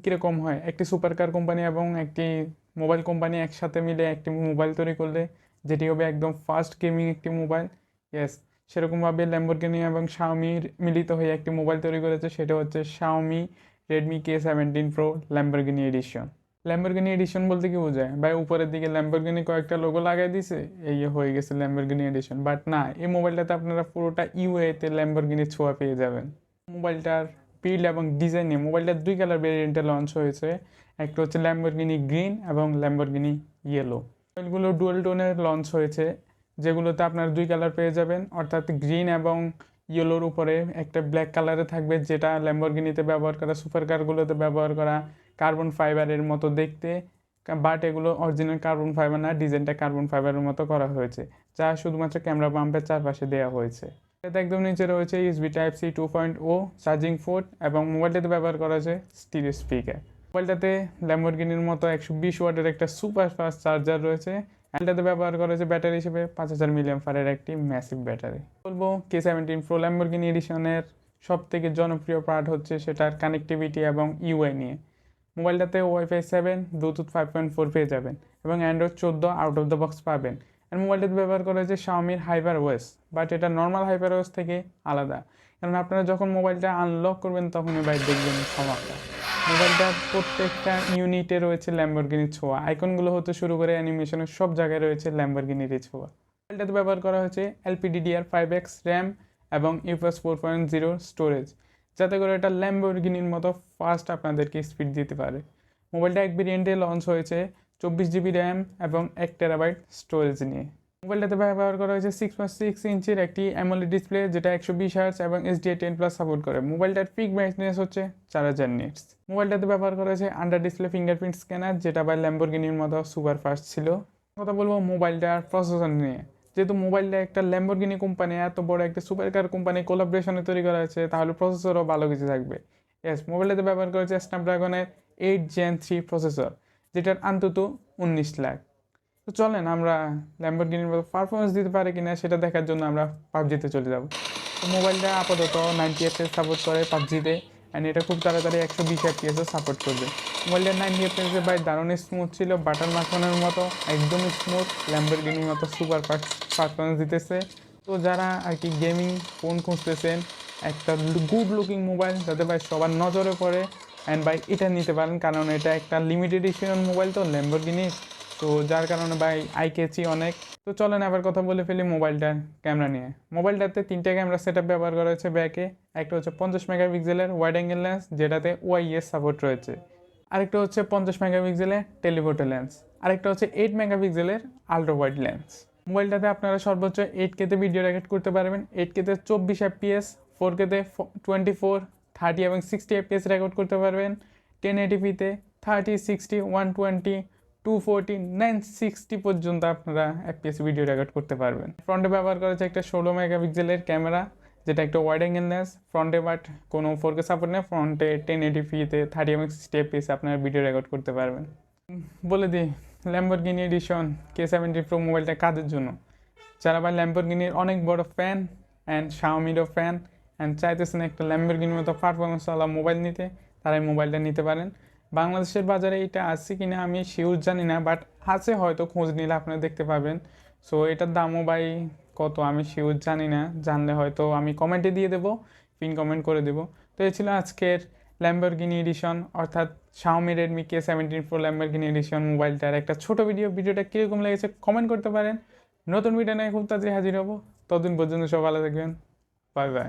কীরকম হয়, একটি সুপার কার কোম্পানি এবং একটি মোবাইল কোম্পানি একসাথে মিলে একটি মোবাইল তৈরি করলে যেটি হবে একদম ফাস্ট গেমিং একটি মোবাইল। ইয়েস, সেরকমভাবে ল্যাম্বরগিনি এবং শাওমির মিলিত হয়ে একটি মোবাইল তৈরি করেছে, সেটা হচ্ছে Xiaomi Redmi k70 Pro Lamborghini edition. Lamborghini edition বলতে কি বোঝায় ভাই? উপরের দিকে ল্যাম্বরগিনি কয়েকটা লোগো লাগাই দিছে, এই হয়ে গেছে ল্যাম্বরগিনি এডিশন। বাট না, এই মোবাইলটাতে আপনারা পুরোটা ইউএতে ল্যাম্বরগিনির ছোঁয়া পেয়ে যাবেন। মোবাইলটার বিল্ড এবং ডিজাইনে মোবাইলটার 2 কালার ভেরিয়েন্টে লঞ্চ হয়েছে, একটা হচ্ছে ল্যাম্বরগিনি গ্রিন এবং ল্যাম্বরগিনি ইয়েলো। মোবাইলগুলো ডুয়াল টোনের লঞ্চ হয়েছে, যেগুলোতে আপনার 2 কালার পেয়ে যাবেন, অর্থাৎ গ্রিন এবং ইয়েলোর উপরে একটা ব্ল্যাক কালারে থাকবে, যেটা ল্যাম্বরগিনিতে ব্যবহার করা সুপার কারগুলোতে ব্যবহার করা কার্বন ফাইবারের মতো দেখতে, বাট এগুলো অরিজিনাল কার্বন ফাইবার না, ডিজাইনটা কার্বন ফাইবারের মতো করা হয়েছে, যা শুধুমাত্র ক্যামেরা পাম্পের চারপাশে দেওয়া হয়েছে। এতে একদম নিচে রয়েছে USB Type-C 2.0 চার্জিং পোর্ট এবং মোবাইলটাতে ব্যবহার করা হয়েছে স্টিরিও স্পিকার। মোবাইলটাতে ল্যাম্বরগিনির মতো 120 ওয়াটের একটা সুপার ফাস্ট চার্জার রয়েছে। এটাতে ব্যবহার করা হয়েছে ব্যাটারি হিসেবে 5000 mAh একটি ম্যাসিভ ব্যাটারি। বলবো k70 Pro ল্যাম্বরগিনি এডিশনের সব থেকে জনপ্রিয় পার্ট হচ্ছে সেটার কানেক্টিভিটি এবং ইউআই নিয়ে। মোবাইলটাতে Wi-Fi 7, Bluetooth 5.4 পেয়ে যাবেন এবং Android 14 out of the box পাবেন। আর মোবাইলটাতে ব্যবহার করা হয়েছে Xiaomiর HyperOS, বাট এটা নর্মাল HyperOS থেকে আলাদা, কারণ আপনারা যখন মোবাইলটা আনলক করবেন তখনই বাইরে দেখবেন সমস্যা। মোবাইলটার প্রত্যেকটা ইউনিটে রয়েছে ল্যাম্বরগিনির ছোঁয়া, আইকনগুলো হতে শুরু করে অ্যানিমেশনের সব জায়গায় রয়েছে ল্যাম্বরগিনির ছোঁয়া। মোবাইলটাতে ব্যবহার করা হয়েছে LPDDR5X র্যাম এবং UFS 4.0 স্টোরেজ, যাতে করে এটা ল্যাম্বরগিনির মতো ফাস্ট আপনাদেরকে স্পিড দিতে পারে। মোবাইলটা এক ভেরিয়েন্টে লঞ্চ হয়েছে 24GB র্যাম এবং 1TB স্টোরেজ নিয়ে। মোবাইলটাতে ব্যবহার করা হয়েছে 6.6 ইঞ্চির একটি অ্যামোলেড ডিসপ্লে, যেটা 120 Hz এবং HDR10+ সাপোর্ট করে। মোবাইলটার পিক ব্রাইটনেস হচ্ছে 4000 নিটস। মোবাইলটাতে ব্যবহার করা হয়েছে আন্ডার ডিসপ্লে ফিঙ্গারপ্রিন্ট স্ক্যানার, যেটা বাই ল্যাম্বরগিনির মতো সুপার ফাস্ট ছিল। কথা বলবো মোবাইলটার প্রসেসর নিয়ে। যেহেতু মোবাইলটা একটা ল্যাম্বরগিনি কোম্পানি, এত বড় একটা সুপার কার কোম্পানি কোলাবরেশনে তৈরি করা হয়েছে, তাহলে প্রসেসরও ভালো কিছু থাকবে। ইয়েস, মোবাইলটাতে ব্যবহার করা হয়েছে স্ন্যাপড্রাগনের 8 Gen 3 প্রসেসর, যেটার অন্তত 19 লাখ। তো চলেন আমরা ল্যাম্বরগিনির মতো পারফরমেন্স দিতে পারে কিনা সেটা দেখার জন্য আমরা পাবজিতে চলে যাব। তো মোবাইলটা আপাতত 90 FPS সাপোর্ট করে পাবজিতে, অ্যান্ড এটা খুব তাড়াতাড়ি 120 FPS সাপোর্ট করবে। মোবাইলটা 90 FPS বাই দারুণ স্মুথ ছিল, বাটার মাখনের মতো একদম স্মুথ, ল্যাম্বরগিনির মতো সুপার পারফরমেন্স দিতেছে। তো যারা আর কি গেমিং ফোন খুঁজতেছেন, একটা গুড লুকিং মোবাইল যাতে ভাই সবার নজরে পড়ে, অ্যান্ড ভাই এটা নিতে পারেন, কারণ এটা একটা লিমিটেড এডিশন মোবাইল তো ল্যাম্বরগিনির, তো যার কারণে ভাই আইকেছি অনেক। তো চলেন আবার কথা বলে ফেলি মোবাইলটার ক্যামেরা নিয়ে। মোবাইলটাতে 3টে ক্যামেরা সেটআপ ব্যবহার করা হয়েছে ব্যাকে। একটা হচ্ছে 50 মেগাপিক্সেলের ওয়াইড অ্যাঙ্গেল লেন্স, যেটাতে OIS সাপোর্ট রয়েছে। আরেকটা হচ্ছে 50 মেগাপিক্সেলের টেলিফোটো লেন্স। আরেকটা হচ্ছে 8 মেগাপিক্সেলের আলট্রা ওয়াইড লেন্স। মোবাইলটাতে আপনারা সর্বোচ্চ 8K ভিডিও রেকর্ড করতে পারবেন। 8K 24 FPS, 4K 24, 30 এবং 60 FPS রেকর্ড করতে পারবেন। 1080p 30, 60, 120, 240, 960 পর্যন্ত আপনারা FPS ভিডিও রেকর্ড করতে পারবেন। ফ্রন্টে ব্যবহার করা হচ্ছে একটা 16 মেগাপিক্সেলের ক্যামেরা, যেটা একটা ওয়াইড অ্যাঙ্গেল লেন্স। ফ্রন্টে বাট কোনো 4K সাপোর্ট নেই, ফ্রন্টে 1080p 30 এবং 60 FPS আপনারা ভিডিও রেকর্ড করতে পারবেন। বলে দিই ল্যাম্বরগিনি এডিশন k70 Pro মোবাইলটা কাদের জন্য? যারা ভাই ল্যাম্বরগিনির অনেক বড় ফ্যান অ্যান্ড শাওমিরও ফ্যান অ্যান্ড চাইতেছেন একটা ল্যাম্বরগিনির মতো পারফরমেন্সওয়ালা মোবাইল নিতে, তারা এই মোবাইলটা নিতে পারেন। বাংলাদেশের বাজারে এটা আছে কিনা আমি শিওর জানি না, বাট আছে, হয়তো খোঁজ নিলে আপনারা দেখতে পাবেন। সো এটার দামও ভাই কত আমি শিওর জানি না, জানলে হয়তো আমি কমেন্টে দিয়ে দেবো, পিন কমেন্ট করে দেবো। তো এই ছিল আজকের ল্যাম্বরগিনি এডিশন, অর্থাৎ Xiaomi Redmi k70 Pro Lamborghini edition মোবাইলটার একটা ছোট ভিডিওটা কীরকম লেগেছে কমেন্ট করতে পারেন। নতুন ভিডিও নিয়ে খুব তাড়াতাড়ি হাজির হবো, ততদিন পর্যন্ত সব ভালো থাকবেন, বাই বাই।